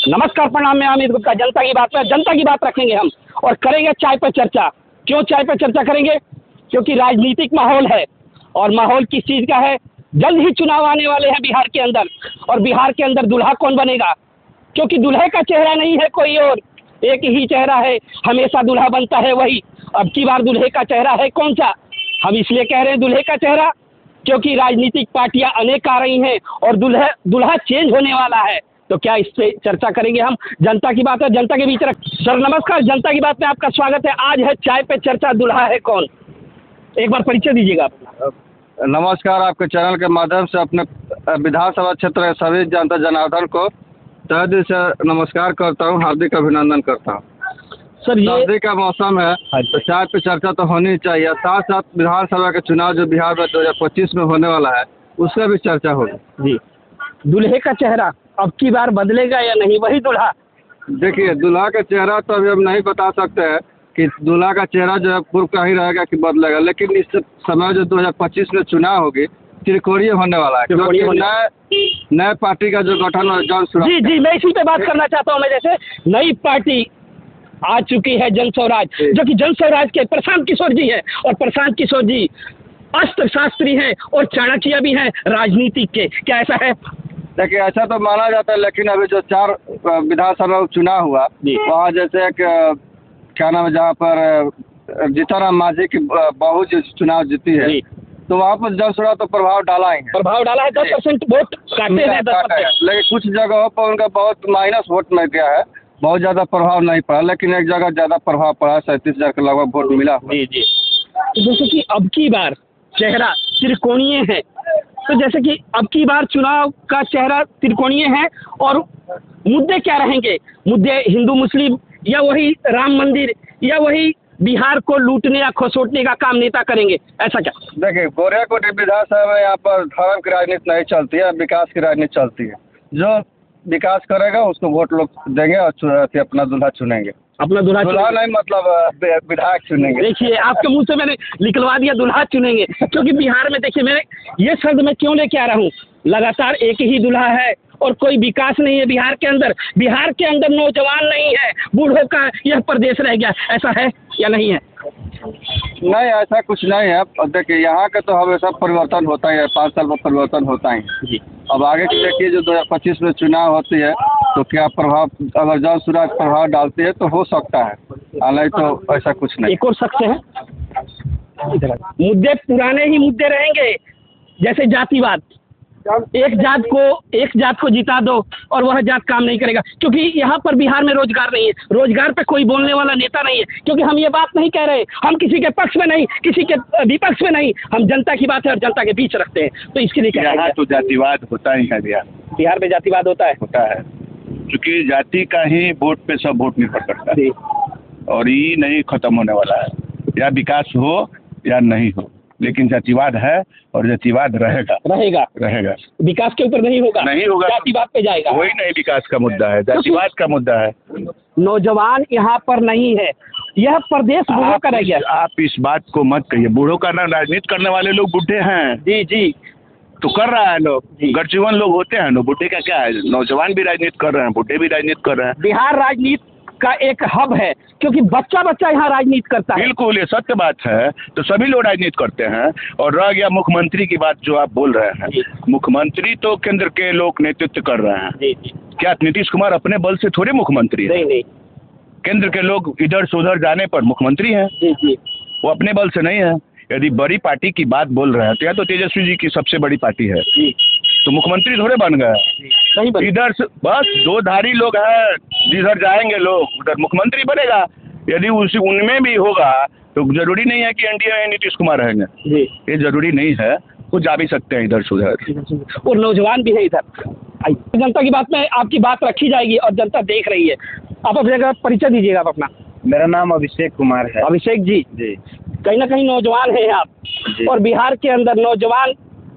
नमस्कार, प्रणाम। मैं अमित गुप्ता, जनता की बात में जनता की बात रखेंगे हम और करेंगे चाय पे चर्चा। क्यों चाय पे चर्चा करेंगे? क्योंकि राजनीतिक माहौल है और माहौल किस चीज़ का है? जल्द ही चुनाव आने वाले हैं बिहार के अंदर, और बिहार के अंदर दूल्हा कौन बनेगा? क्योंकि दूल्हे का चेहरा नहीं है कोई और, एक ही चेहरा है, हमेशा दूल्हा बनता है वही। अब की बार दूल्हे का चेहरा है कौन सा? हम इसलिए कह रहे हैं दूल्हे का चेहरा क्योंकि राजनीतिक पार्टियां अनेक आ रही हैं और दूल्हा चेंज होने वाला है। तो क्या इस पे चर्चा करेंगे हम? जनता की बात है, जनता के बीच रख। सर नमस्कार, जनता की बात में आपका स्वागत है। आज है चाय पे चर्चा, दूल्हा है कौन? एक बार परिचय दीजिएगा अपना। नमस्कार, आपके चैनल के माध्यम से अपने विधानसभा क्षेत्र के सभी जनता जनार्दन को तहे दिल से नमस्कार करता हूँ, हार्दिक अभिनंदन करता हूँ। सर ये सर्दी का मौसम है तो चाय पे चर्चा तो होनी चाहिए। साथ साथ विधानसभा के चुनाव जो बिहार में 2025 में होने वाला है उसका भी चर्चा होगी। जी, दूल्हे का चेहरा अब की बार बदलेगा या नहीं? वही दूल्हा? देखिए, दूल्हा का चेहरा तो अभी हम नहीं बता सकते हैं कि दूल्हा का चेहरा जो है पूर्व का ही रहेगा कि बदलेगा, लेकिन इस समय जो 2025 में चुनाव होगी त्रिकोणीय होने वाला है, क्योंकि नए पार्टी का जो गठन है जी, मैं इसी पे बात करना चाहता हूँ। मैं जैसे नई पार्टी आ चुकी है जन स्वराज, जो कि जन स्वराज के प्रशांत किशोर जी हैं, और प्रशांत किशोर जी अर्थशास्त्री हैं और चाणक्य भी हैं राजनीति के। क्या ऐसा है? देखिए, ऐसा तो माना जाता है, लेकिन अभी जो 4 विधानसभा चुनाव हुआ वहाँ जैसे एक क्या नाम है, जहाँ पर जीतनराम मांझी की बहू जो चुनाव जीती है, तो वहाँ पर जन स्वराज तो प्रभाव डाला ही है। प्रभाव डाला है, 10% वोट काटे हैं, 10%। लेकिन कुछ जगहों पर उनका बहुत माइनस वोट में गया है, बहुत ज़्यादा प्रभाव नहीं पड़ा, लेकिन एक जगह ज़्यादा प्रभाव पड़ा, 37,000 के लगभग वोट मिला। जी। जैसे कि अब की बार चेहरा त्रिकोणीय है, तो जैसे कि अब की बार चुनाव का चेहरा त्रिकोणीय है, और मुद्दे क्या रहेंगे? मुद्दे हिंदू मुस्लिम, या वही राम मंदिर, या वही बिहार को लूटने या खसोटने का काम नेता करेंगे? ऐसा क्या? देखिए, गोरखपुर विधानसभा में यहाँ पर धर्म की राजनीति नहीं चलती है, विकास की राजनीति चलती है। जो विकास करेगा उसको वोट लोग देंगे और अपना दूल्हा चुनेंगे। अपना दूल्हा नहीं, मतलब विधायक चुनेंगे। देखिए, आपके मुंह से मैंने निकलवा दिया दूल्हा चुनेंगे, क्योंकि बिहार में देखिए, मैं ये शब्द मैं क्यों लेके आ रहा हूँ, लगातार एक ही दूल्हा है और कोई विकास नहीं है बिहार के अंदर। बिहार के अंदर नौजवान नहीं है, बूढ़ों का यह प्रदेश रह गया। ऐसा है या नहीं है? नहीं, ऐसा कुछ नहीं है। देखिए, यहाँ का तो हमेशा परिवर्तन होता ही है, 5 साल में परिवर्तन होता ही है। अब आगे की देखिए, जो 2025 में चुनाव होती है तो क्या प्रभाव, अगर जन स्वराज प्रभाव डालती है तो हो सकता है, नहीं तो ऐसा कुछ नहीं। एक और शख्स है, मुद्दे पुराने ही मुद्दे रहेंगे, जैसे जातिवाद। एक जात को जिता दो और वह जात काम नहीं करेगा, क्योंकि यहाँ पर बिहार में रोजगार नहीं है, रोजगार पे कोई बोलने वाला नेता नहीं है। क्योंकि हम ये बात नहीं कह रहे, हम किसी के पक्ष में नहीं, किसी के विपक्ष में नहीं, हम जनता की बात है और जनता के बीच रखते हैं। तो इसके लिए क्या तो जातिवाद होता ही है बिहार में जातिवाद होता है, क्योंकि जाति का ही वोट पे सब वोट निर्भर करता है, और ये नहीं खत्म होने वाला है। या विकास हो या नहीं हो, लेकिन जातिवाद है और जातिवाद रहेगा। विकास के ऊपर नहीं होगा, जातिवाद पे जाएगा। वही नहीं विकास का मुद्दा है, जातिवाद का मुद्दा है। नौजवान यहाँ पर नहीं है, यह प्रदेश बूढ़ों का रह गया। आप इस बात को मत कहिए, बूढ़ों का ना, राजनीति करने वाले लोग बूढ़े हैं। जी तो कर रहा है लोग, गर्जीवन लोग होते हैं ना, बूढ़े का क्या है? नौजवान भी राजनीति कर रहे हैं, बूढ़े भी राजनीति कर रहे हैं। बिहार राजनीति का एक हब है, क्योंकि बच्चा यहाँ राजनीति करता है। बिल्कुल, ये सत्य बात है। तो सभी लोग राजनीति करते हैं। और रह गया मुख्यमंत्री की बात जो आप बोल रहे हैं, मुख्यमंत्री तो केंद्र के लोग नेतृत्व कर रहे हैं। क्या नीतीश कुमार अपने बल से थोड़े मुख्यमंत्री है? नहीं। केंद्र के लोग इधर से उधर जाने पर मुख्यमंत्री हैं। वो अपने बल से नहीं है। यदि बड़ी पार्टी की बात बोल रहे हैं तो या तो तेजस्वी जी की सबसे बड़ी पार्टी है, तो मुख्यमंत्री थोड़े बन गए। इधर से बस 2 धारी लोग हैं, जिधर जाएंगे लोग उधर मुख्यमंत्री बनेगा। यदि उनमें भी होगा तो जरूरी नहीं है कि एनडीए में नीतीश कुमार रहेंगे, ये जरूरी नहीं है। वो जा भी सकते हैं इधर से उधर, और नौजवान भी है इधर। जनता की बात में आपकी बात रखी जाएगी और जनता देख रही है। आप अपने परिचय दीजिएगा आप अपना। मेरा नाम अभिषेक कुमार है। अभिषेक जी, कहीं ना कहीं नौजवान हैं आप, और बिहार के अंदर नौजवान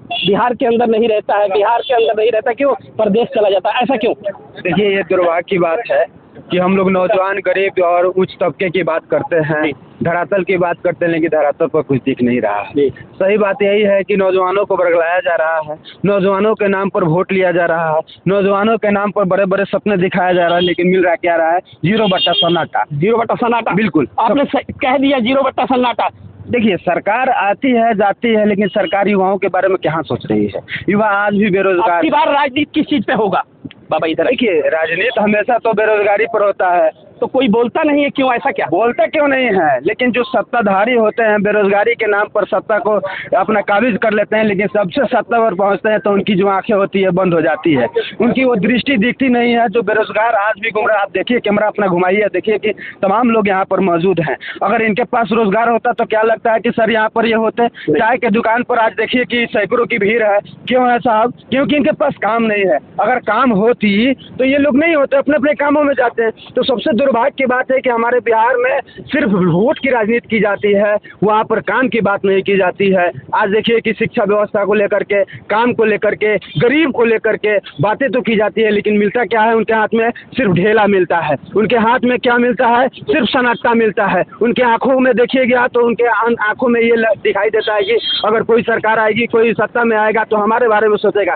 बिहार के अंदर नहीं रहता है, बिहार के अंदर नहीं रहता, क्यों प्रदेश चला जाता है, ऐसा क्यों? देखिए, ये दुर्भाग्य की बात है कि हम लोग नौजवान, गरीब और उच्च तबके की बात करते हैं, धरातल की बात करते हैं, लेकिन धरातल पर कुछ दिख नहीं रहा है। सही बात यही है कि नौजवानों को बरगलाया जा रहा है, नौजवानों के नाम पर वोट लिया जा रहा है, नौजवानों के नाम पर बड़े बड़े सपने दिखाया जा रहा है, लेकिन मिल रहा क्या रहा है? 0 बट्टा सन्नाटा। 0 बट्टा सन्नाटा, बिल्कुल आपने कह दिया 0 बट्टा सन्नाटा। देखिए, सरकार आती है जाती है, लेकिन सरकार युवाओं के बारे में क्या सोच रही है? युवा आज भी बेरोजगार। आपकी बार राजनीति किस चीज पे होगा बाबा? इधर देखिए, राजनीति हमेशा तो बेरोजगारी पर होता है, तो कोई बोलता नहीं है, क्यों, ऐसा क्या? बोलते क्यों नहीं है? लेकिन जो सत्ताधारी होते हैं बेरोजगारी के नाम पर सत्ता को अपना काबिज कर लेते हैं, लेकिन सबसे सत्ता पर पहुंचते हैं तो उनकी जो आंखें होती है बंद हो जाती है, उनकी वो दृष्टि दिखती नहीं है। जो बेरोजगार आज भी घूम रहा है, आप देखिए, कैमरा अपना घुमाइए, देखिए कि तमाम लोग यहाँ पर मौजूद हैं। अगर इनके पास रोजगार होता तो क्या लगता है कि सर यहाँ पर ये होते? चाय के दुकान पर आज देखिए कि सैकड़ों की भीड़ है। क्यों है साहब? क्योंकि इनके पास काम नहीं है। अगर काम होती तो ये लोग नहीं होते, अपने अपने कामों में जाते हैं। तो सबसे दुर्भाग्य की बात है कि हमारे बिहार में सिर्फ वोट की राजनीति की जाती है, वहाँ पर काम की बात नहीं की जाती है। आज देखिए कि शिक्षा व्यवस्था को लेकर के, काम को लेकर के, गरीब को लेकर के बातें तो की जाती है, लेकिन मिलता क्या है? उनके हाथ में सिर्फ ढेला मिलता है। उनके हाथ में क्या मिलता है? सिर्फ सन्नाटा मिलता है। उनके आंखों में देखिएगा तो उनके आंखों में ये दिखाई देता है कि अगर कोई सरकार आएगी, कोई सत्ता में आएगा तो हमारे बारे में सोचेगा।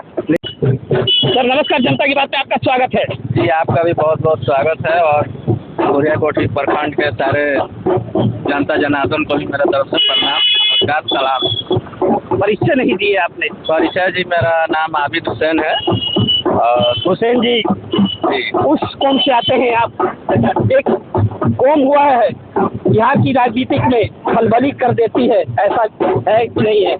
सर नमस्कार, जनता की बात में आपका स्वागत है। जी, आपका भी बहुत बहुत स्वागत है, और सूर्याकोटी प्रखंड के सारे जनता जनार्दन को भी मेरा तरफ से प्रणाम, नमस्कार, सलाम। परिचय नहीं दिए आपने। परिचय जी, मेरा नाम आबिद हुसैन है। और हुसैन जी, उस कौम से आते हैं आप? एक कौम हुआ है यहाँ की राजनीति में खलबली कर देती है, ऐसा है कि नहीं है?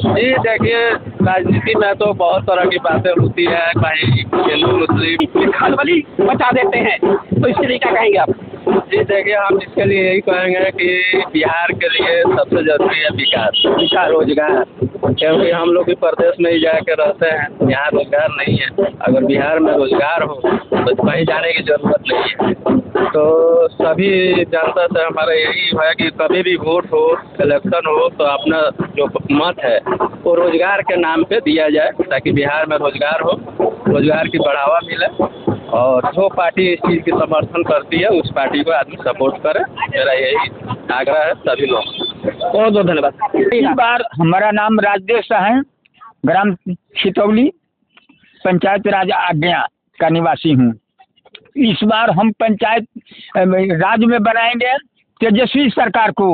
जी देखिए, राजनीति में तो बहुत तरह की बातें होती है, कहीं हिंदू मुस्लिम खलबली मचा देते हैं, तो इसके लिए क्या कहेंगे आप? जी देखिए, हम इसके लिए यही कहेंगे कि बिहार के लिए सबसे जरूरी है विकास, रोजगार, क्योंकि हम लोग भी प्रदेश में ही जाकर रहते हैं, यहाँ रोजगार नहीं है। अगर बिहार में रोजगार हो तो कहीं जाने की जरूरत नहीं है। तो सभी जनता से हमारा यही है कि कभी भी वोट हो, इलेक्शन हो, तो अपना जो मत है वो रोजगार के नाम पे दिया जाए, ताकि बिहार में रोजगार हो, रोजगार की बढ़ावा मिले, और जो पार्टी इस चीज़ की समर्थन करती है उस पार्टी को आदमी सपोर्ट करे। मेरा यही आग्रह है सभी लोग। बहुत बहुत धन्यवाद। इस बार हमारा नाम राजदेव शाह है, ग्राम छितौली, पंचायत राज आज्ञा का निवासी हूँ। इस बार हम पंचायत राज में बनाएंगे तेजस्वी सरकार को,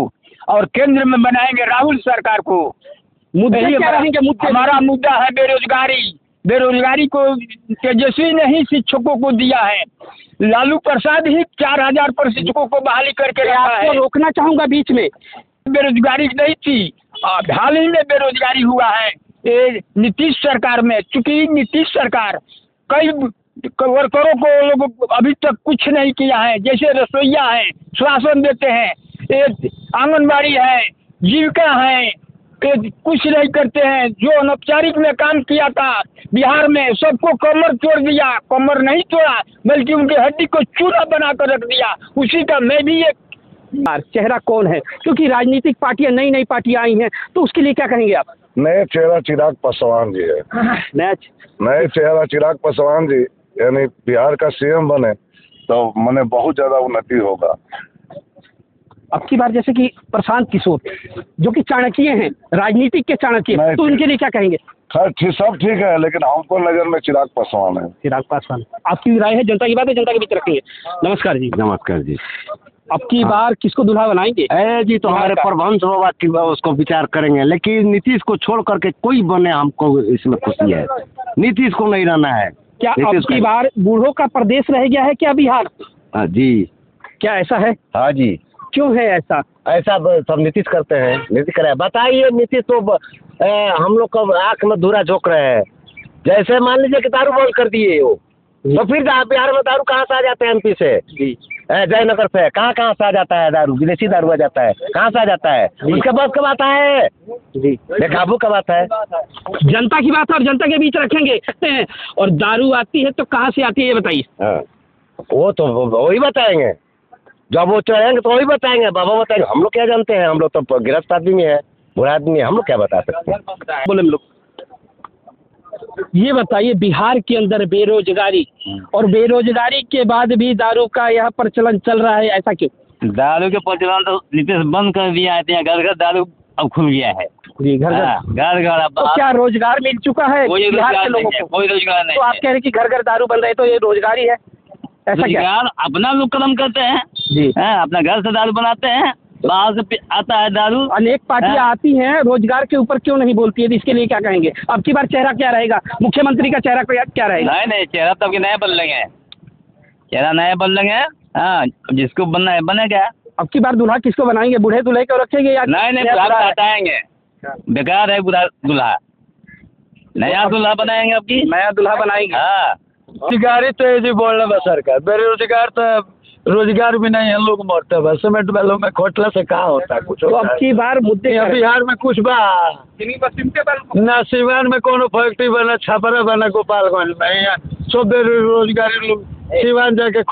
और केंद्र में बनाएंगे राहुल सरकार को। हमारा मुद्दा है बेरोजगारी। बेरोजगारी को तेजस्वी ने ही शिक्षकों को दिया है, लालू प्रसाद ही 4000 पर शिक्षकों को बहाली करके रखा है। रोकना चाहूंगा बीच में, बेरोजगारी नहीं थी, हाल ही में बेरोजगारी हुआ है ये नीतीश सरकार में। चूंकि नीतीश सरकार कई वर्करों को लोग अभी तक कुछ नहीं किया है, जैसे रसोईया है, श्वासन देते हैं, ये आंगनबाड़ी है, जीविका है, ये कुछ नहीं करते हैं। जो अनौपचारिक में काम किया था बिहार में, सबको कमर तोड़ दिया, कमर नहीं तोड़ा बल्कि उनकी हड्डी को चूरा बना कर रख दिया। उसी का मैं भी एक चेहरा कौन है, क्योंकि राजनीतिक पार्टियां नई नई पार्टियां आई हैं, तो उसके लिए क्या कहेंगे आप? नए चेहरा चिराग पासवान जी है। नए चेहरा चिराग पासवान जी यानी बिहार का सीएम बने तो मैंने बहुत ज्यादा उन्नति होगा। अब की बार जैसे कि प्रशांत किशोर जो कि चाणक्य हैं, राजनीतिक के चाणक्य, तो उनके लिए क्या कहेंगे? सब ठीक है, लेकिन हमको नजर में चिराग पासवान है। चिराग पासवान, आपकी राय है? जनता की बात है, जनता के बीच रखेंगे। नमस्कार जी। नमस्कार जी। अब की बार किसको दूल्हा बनाएंगे? जी तो हमारे प्रबंध होगा कि उसको विचार करेंगे, लेकिन नीतीश को छोड़ करके कोई बने हमको इसमें खुशी है। नीतीश को नहीं रहना है। क्या अब की बार बूढ़ों का प्रदेश रह गया है क्या बिहार? जी। क्या ऐसा है? हाँ जी। क्यों है ऐसा? ऐसा सब नीतीश करते हैं, नीतीश करे। बताइए, नीतीश तो हम लोग को आँख में धूरा झोंक रहे हैं। जैसे मान लीजिए कि दारू बंद कर दिए वो, तो फिर बिहार में दारू कहाँ से आ जाते हैं? एमपी से, जयनगर से कहाँ से आ जाता है दारू? विदेशी दारू आ जाता है, कहाँ से आ जाता है? उसके बस कब आता है जी, बेकाबू कब आता है? जनता की बात है और जनता के बीच रखेंगे हैं। और दारू आती है तो कहाँ से आती है ये बताइए। वो तो वही बताएंगे, जब वो चढ़ेंगे तो वही बताएंगे, बाबा बताएंगे। हम लोग क्या जानते हैं? हम लोग तो गृहस्थ आदमी है, बुरा आदमी है, हम लोग क्या बता सकते हैं? बोले हम लोग ये बताइए, बिहार के अंदर बेरोजगारी और बेरोजगारी के बाद भी दारू का यहाँ प्रचलन चल रहा है, ऐसा क्यों? दारू के प्रचलन तो नीतीश बंद कर दिया है, घर घर दारू अब खुल गया है जी, घर घर। घर अब तो क्या रोजगार मिल चुका है कोई बिहार रोजगार के नहीं लोगों है, को? कोई रोजगार नहीं तो आप है। कह रहे हैं कि घर घर दारू बन रहे, तो ये रोजगारी है, ऐसा क्या? रोजगार अपना लोग कदम करते हैं जी, अपना घर से दारू बनाते हैं, बाहर से आता है दारू। अनेक पार्टियां आती हैं, रोजगार के ऊपर क्यों नहीं बोलती है? तो इसके लिए क्या कहेंगे? अब की बार चेहरा क्या रहेगा, मुख्यमंत्री का चेहरा क्या रहेगा? नहीं चेहरा तो अभी नया बदलेंगे, चेहरा नया बदलेंगे। हाँ, जिसको बनना है बनेगा। अब की बार दूल्हा किसको बनाएंगे, बूढ़े दूल्हे को रखेंगे या नहीं नया बुढ़ा दूल्हा? हटाएंगे, बेकार है बुढ़ा दूल्हा, नया दूल्हा बनाएंगे। अब की नया दूल्हा बनाएंगे। हाँ, बेरोजगारी तो ये जी बोलने बस सरकार, बेरोजगार तो रोजगार भी नहीं है, लोग मरते हैं बस, सीमेंट बैलों में खोटला से कहाँ होता है कुछ। तो अब की बार मुद्दे यहाँ बिहार में कुछ बा ना, सिवान में कोनो फैक्ट्री बना, छापरा बना, गोपालगंज में, यहाँ सब बेरोजगारी लोग सिवान जाके